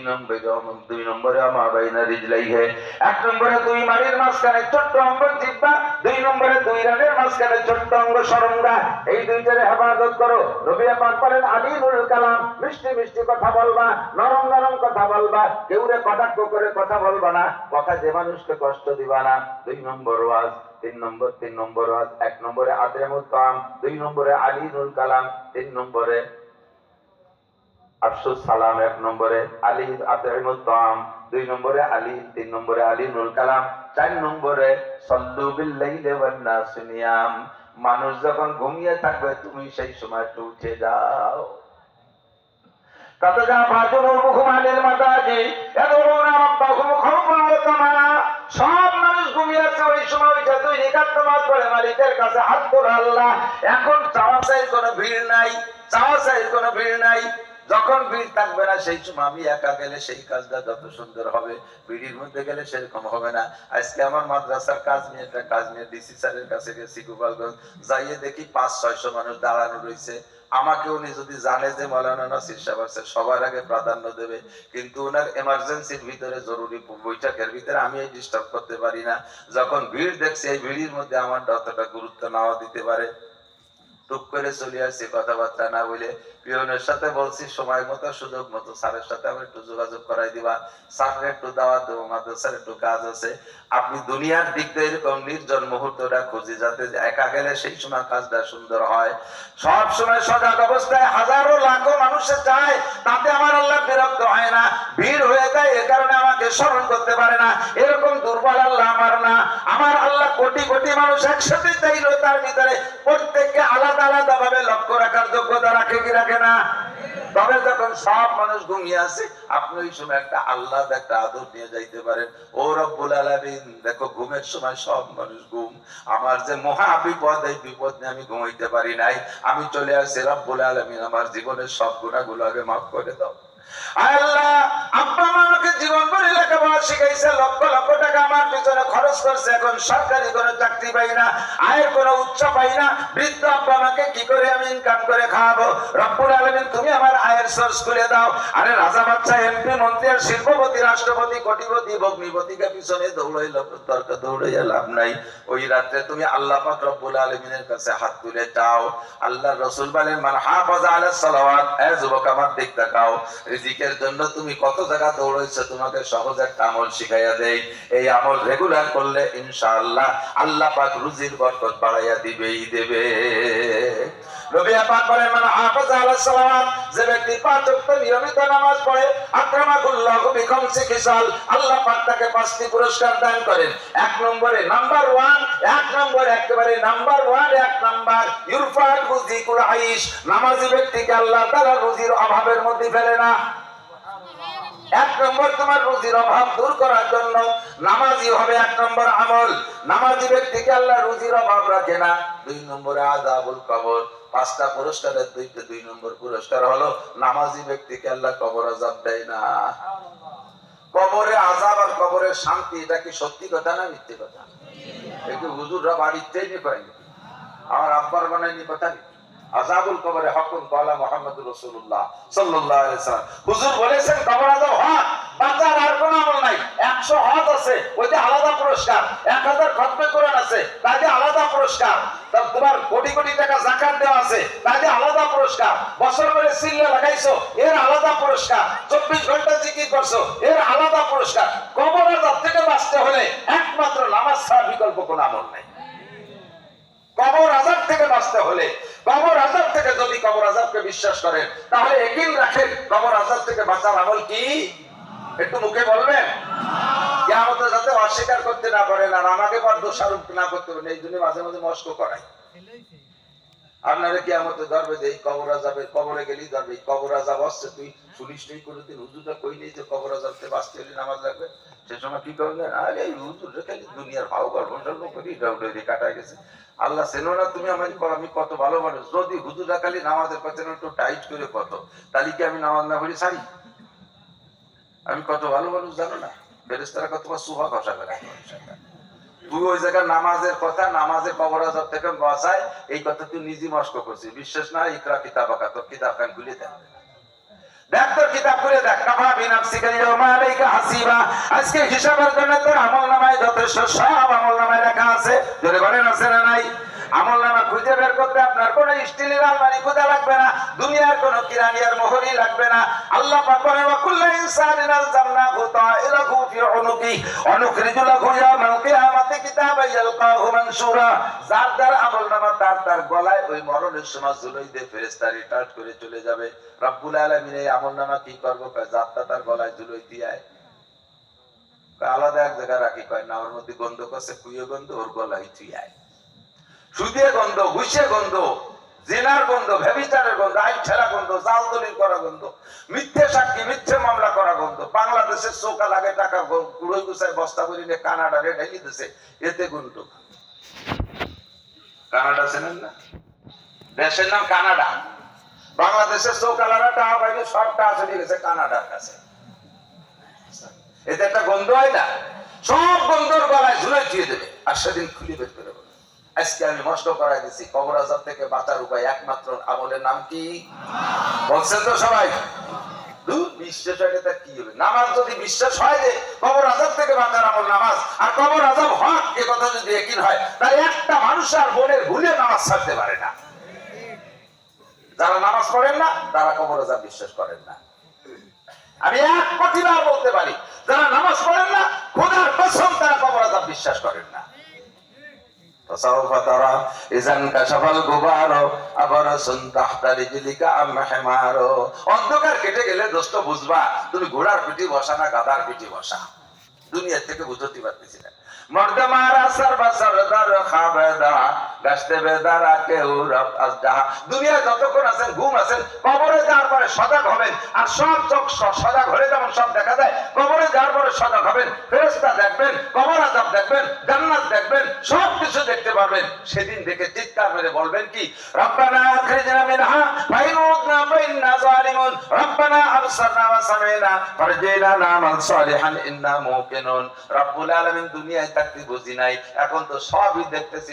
নম্বরে মা বাইনা রিজলাইহি। এক নম্বরে দুই মারির মাঝখানে ছোট্ট অঙ্গ জিহ্বা, দুই নম্বরে দুই রানের মাঝখানে ছোট্ট অঙ্গ সরঙ্গা। এই দুইটার হেফাজত করো। নবী পাক বলেন, আলিমুল কালাম, মিষ্টি মিষ্টি কথা বলবা, নরম নরম কথা বলবা, কেউরে কটাক্ষ করে কথা বলবা না, কথা যে মানুষকে কষ্ট দিবা না। দুই নম্বর ওয়াজ, তিন নম্বর ওয়াজ। এক নম্বরে আতিমুত তাম, দুই নম্বরে আলিনুল কালাম, তিন নম্বরে আফসুস সালাম, এক নম্বরে আলী আতিমুত তাম, দুই নম্বরে আলী, তিন নম্বরে আলিনুল কালাম, চার নম্বরে সাল্লু বিল লাইলি ওয়ান নাস নিয়াম। মানুষ যখন ঘুমিয়ে থাকবে তুমি সেই সময় একটু উঠে যাও। সব মানুষ ঘুমিয়ে আছে, ওই সময় তুই নিকাত নামাজ পড়ে মালিকের কাছে হাত তোল। আল্লাহ, এখন চাওয়া চাইর কোনো ভিড় নাই, চাওয়া চাইর কোনো ভিড় নাই। যখন ভিড় থাকবে না, সেই সময় আমি একা গেলে সেই কাজটা যত সুন্দর হবে, ভিড়ির মধ্যে গেলে সেরকম হবে না। আজকে আমার মাদ্রাসার কাজ নিয়ে ডিসি স্যারের কাছে গেছি গোপালগঞ্জ, যাইয়ে দেখি 500-600 মানুষ দাঁড়ানো রয়েছে। আমাকে উনি যদি জানে যে মৌলানা নাসির সাহেব আছে, সবার আগে প্রাধান্য দেবে, কিন্তু ওনার এমার্জেন্সির ভিতরে, জরুরি বৈঠকের ভিতরে আমি এই ডিস্টার্ব করতে পারি না। যখন ভিড় দেখছি, এই ভিড়ির মধ্যে আমার অতটা গুরুত্ব নাও দিতে পারে, টুক করে চলে আসছি, কথাবার্তা না বলে। পিয়নের সাথে বলছি সময় মতো, সুযোগ মতো স্যারের সাথে আমার একটু যোগাযোগ করাই দিবা, স্যারের একটু দাওয়াত দেবো, মাদ্রাসার একটু কাজ আছে। আপনি দুনিয়ার দিক দিয়ে এরকম নির্জন মুহূর্তটা খুঁজি, যাতে একা গেলে সেই সময় কাজটা সুন্দর হয়। সব সময় সজাগ অবস্থায় হাজারো লাখো মানুষে চায়, তাতে আমার আল্লাহ বিরক্ত হয় না। ভিড় হয়ে যায়, এ কারণে আমাকে স্মরণ করতে পারে না, এরকম দুর্বল আল্লাহ আমার না। আমার আল্লাহ কোটি কোটি মানুষ একসাথে চাইল, তার ভিতরে প্রত্যেককে আলাদা আলাদা ভাবে লক্ষ্য রাখার যোগ্যতা রাখে কি রাখে না? তবে যখন সব মানুষ ঘুমিয়ে আছে আপনি ওই সময় একটা আল্লাহ একটা আদর নিয়ে যাইতে পারেন। ও রব্বুল আলামিন, দেখো ঘুমের সময় সব মানুষ ঘুম, আমার যে মহা বিপদ, এই বিপদ নিয়ে আমি ঘুমাইতে পারি নাই, আমি চলে আসছি, রব্বুল আলামিন আমার জীবনের সব গুনাহগুলো আগে মাফ করে দাও। আল্লাহ, আব্বা আমাকে জীবন ভরে লেখাপড়া শিখাইছে, লক্ষ লক্ষ টাকা আমার পিছনে খরচ করছে, এখন সরকারি কোনো চাকরি পাই না, আয়ের কোনো উৎস পাই না, বৃদ্ধ আব্বা আমাকে কি করে আমি ইনকাম করে খাওয়াবো? রব্বুল আলামিন তুমি আমার আয়ের সোর্স খুলে দাও। আরে রাজা বাচ্চা, এমপি, মন্ত্রী, আর শিল্পপতি, রাষ্ট্রপতি, কোটিপতি, ভগ্নিপতিকে পিছনে দৌড়াইয়া লাভ নাই। ওই রাত্রে তুমি আল্লাহ পাক রব্বুল আলামিনের কাছে হাত তুলে চাও। আল্লাহর রাসূল বলেন, মান হাফাযা আলাস সালাওয়াত, এ যুবক আমার দিক তাকাও, রিজিকের জন্য তুমি কত জায়গা দৌড়াইছো, তোমাকে সহজ একটা আমল শিখাইয়া দেই, এই আমল রেগুলার করলে ইনশাআল্লাহ আল্লাহ পাক রুজির বরকত বাড়াইয়া দিবেই দেবে। নবী পাক বলেন, মান হাফাযা আলাস সালাওয়াত, যে ব্যক্তি পাঁচ ওয়াক্ত নিয়মিত নামাজ পড়ে, আকরামাকুল্লাহু বিখামসি খিসাল, আল্লাহ পাক তাকে পাঁচটি পুরস্কার দান করেন। এক নম্বরে নাম্বার 1, এক নম্বর, একেবারে নাম্বার 1, এক নাম্বার, ইরফা'আল রুজিকুল আইশ, নামাজি ব্যক্তিকে আল্লাহ তাআলা রুজির অভাবের মধ্যে ফেলে না। এক নম্বর, তোমার রুজির অভাব দূর করার জন্য নামাজি হবে এক নম্বর আমল। নামাজি ব্যক্তিকে আল্লাহ রুজির অভাব রাখে না। 2 নম্বরে আযাবুল কবর, 5টা পুরস্কারের 2 নম্বর পুরস্কার হলো নামাজি ব্যক্তিকে আল্লাহ কবর আযাব দেয় না। কবরে আযাব আর কবরের শান্তি, এটা কি সত্যি কথা না মিথ্যে কথা? একটু হুজুররা বাড়িতেই নি করেন, আমার আব্বার বানায়নি কথা নেই। আযাবুল কবরে হকুন ক্বালা মুহাম্মদুর রাসূলুল্লাহ সাল্লাল্লাহু আলাইহি ওয়াসাল্লাম, হুজুর বলেছেন কবর আযাব হক, বাঁচার আর কোনো আমল নাই। 100 হজ আছে, ওইটা আলাদা পুরস্কার, 1000 খতমে কোরআন আছে, তাইতে আলাদা পুরস্কার, তোমার কোটি কোটি টাকা যাকাত দেওয়া আছে, তাইতে আলাদা পুরস্কার, বছর ধরে সিল্লা লাগাইছো, এর আলাদা পুরস্কার, 24 ঘন্টা জিকির করছো, এর আলাদা পুরস্কার। কবর আযাব থেকে বাঁচতে হলে একমাত্র নামাজ ছাড়া বিকল্প কোনো আমল নাই। কবর আযাব থেকে বাঁচতে হলে, কবর আযাব থেকে যদি কবর আযাবকে বিশ্বাস করেন, তাহলে ইয়াকিন রাখেন কবর আযাব থেকে বাঁচার আমল কি? একটু মুখে বলবেন। কিয়ামতে যাতে অস্বীকার করতে না পারেন আর আমাকে পর দোষারোপ না করতে পারেন, এই জন্য মাঝে মাঝে মস্ক করাই। আপনারা কিয়ামতে ধরবে যে এই কবর আযাবে, কবরে গেলেই ধরবে কবর আযাব আসছে, তুই শুনিস তুই কোনোদিন হুজুররা কই নেই যে কবর আযাব থেকে বাঁচতে হলে নামাজ লাগবে। সে সময় কি করবেন? আরে এই হুজুররা খালি দুনিয়ার ভাও গল্প সল্প করি, ডাউডে কাটা গেছে। আল্লাহ চেনো না তুমি আমি কত ভালো মানুষ, যদি হুজুররা খালি নামাজের কথা একটু টাইট করে কত, তাহলে কি আমি নামাজ না পড়ি ছাড়ি? আমি কত ভালো মানুষ জানো না? ফেরেশতারা কত সুহা কষা করে। তুই ওই জায়গায় নামাজের কথা, নামাজে কবর আযাব থেকে বাঁচায়, এই কথা তুই নিজে মস্ক করছিস। বিশ্বাস না? ইকরা কিতাবাকা, তোর কিতাব কান খুলে দেখ, দেখ তোর কিতাব খুলে দেখ। কাফা বিনাফসিকা ইয়াওমা আলাইকা হাসিবা, আজকে হিসাবের জন্য তোর আমলনামায় যথেষ্ট সব আমলনামায় লেখা আছে। জোরে বলেন আছে না নাই? আমলনামা খুঁজে বের করতে আপনার কোনো স্টিলের আলমারি খোঁজা লাগবে না, দুনিয়ার কোনো কিরানিয়ার মোহরই লাগবে না। আল্লাহ পাক বলেন, ওয়া কুল্লু ইনসানিন আলজামনাহু তাইরাহু ফি উনুকি ওয়া নুখরিজু লাহু ইয়াওমাল কিয়ামাতি কিতাবান ইয়ালকাহু মানসুরা। যার যার আমলনামা তার গলায় ওই মরণের সময় ঝুলাই দিয়ে ফেরেশতা রিটার্ন করে চলে যাবে। রব্বুল আলামিন এই আমলনামা কি করবো? যারটা তার গলায় ঝুলাই দিয়ে আলাদা এক জায়গায় রাখি, কয় না ওর মধ্যে গন্ধ করছে, কুইয়ে গন্ধ, ওর গলায় থুয়ায়। সুদের গন্ধ, ঘুষের গন্ধ, জিনার গন্ধ, ব্যভিচারের গন্ধ, আইন ছেড়া গন্ধ, জাল দলিল করা গন্ধ, মিথ্যে সাক্ষী, মিথ্যে মামলা করা গন্ধ। বাংলাদেশের চৌকা লাগে টাকা কুড়োই গুছায় বস্তা করে নিয়ে কানাডারে ঢেলে দিতেছে, এতে গন্ধ। কানাডা চেনেন না? দেশের নাম কানাডা। বাংলাদেশের চৌকালারা টাকা পাইলে সবটা চলে গেছে কানাডার কাছে। এতে একটা গন্ধ হয় না? সব গন্ধর গলায় ঝুলে দিয়ে দেবে আর সেদিন খুলে বের করে বলে, আজকে আমি নষ্ট করাই দিচ্ছি। কবর আযাব থেকে বাঁচার উপায় একমাত্র আমলের নাম কি? বলছেন তো সবাই? বিশ্বাস হয় না কি হবে? নামাজ যদি বিশ্বাস হয় যে কবর আযাব থেকে বাঁচার আমল নামাজ, আর কবর আযাব হক, এ কথা যদি ইয়াকিন হয়, তাহলে একটা মানুষ আর মনের ভুলে নামাজ ছাড়তে পারে না। যারা নামাজ পড়েন না তারা কবর আযাব বিশ্বাস করেন না। আমি 1 কোটি বার বলতে পারি, যারা নামাজ পড়েন না খোদার কসম তারা কবর আযাব বিশ্বাস করেন না। অন্ধকার কেটে গেলে দোস্ত বুঝবা তুমি ঘোড়ার পিঠে বসা না গাধার পিঠে বসা। দুনিয়া থেকে বুঝতে পারতেছি না। মর্দে মারা সরবা সরদার খাবেদা গাছতে বেদারা কেউ রব আজদা। দুনিয়া যতক্ষণ আছেন ঘুম আছেন, কবরে যাওয়ার পরে পরে সজাগ হবেন। আর সব চোখ সজাগ হলে যেমন সব দেখা যায়, কবরে যাওয়ার পরে সজাগ হবেন, ফেরেশতা দেখবেন, কবর আযাব দেখবেন, জান্নাত দেখবেন, সব কিছু দেখতে পারবেন। সেদিন দেখে চিৎকার মেরে বলবেন কি, রব্বানা আখরিজনা মিনহা ফাইন উদনা ফাইন্না যালিমুন, রব্বানা আবসারনা ওয়া সামি'না ফারজি'না না'মাল সালিহান ইন্না মুকিনুন। রব্বুল আলামিন দুনিয়ায় থাকতে বুঝি নাই, এখন তো সবই দেখতেছি।